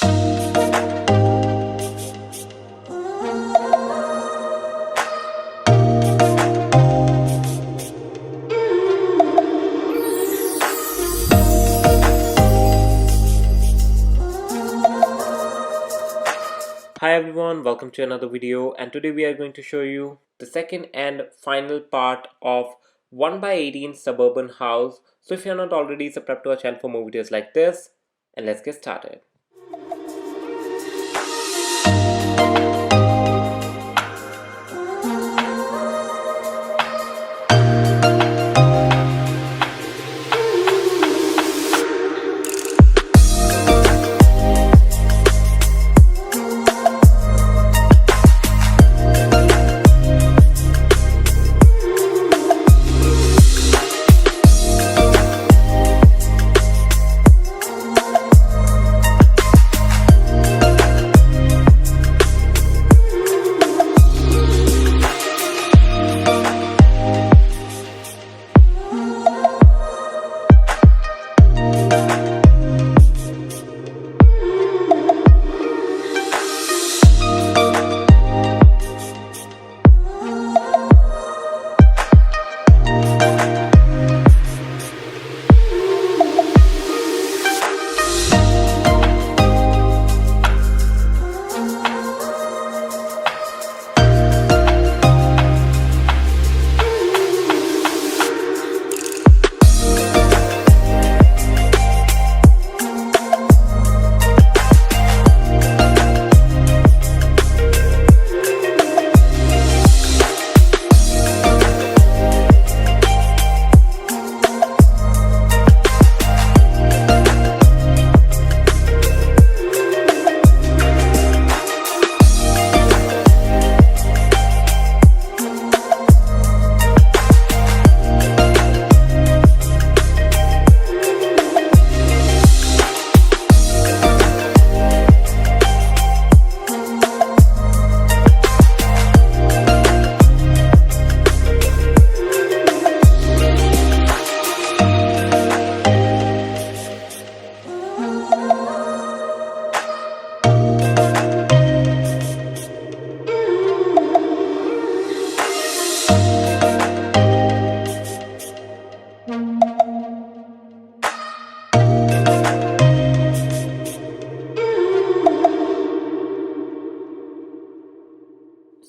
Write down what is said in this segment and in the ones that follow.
Hi everyone, welcome to another video, and today we are going to show you the second and final part of 1x18 Suburban House. So if you're not already, subscribe to our channel for more videos like this, and let's get started.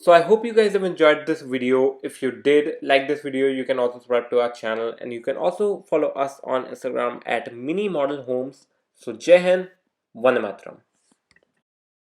So I hope you guys have enjoyed this video. If you did like this video, you can also subscribe to our channel, and you can also follow us on Instagram at Mini Model Homes. So Jai Hind, Vande Mataram.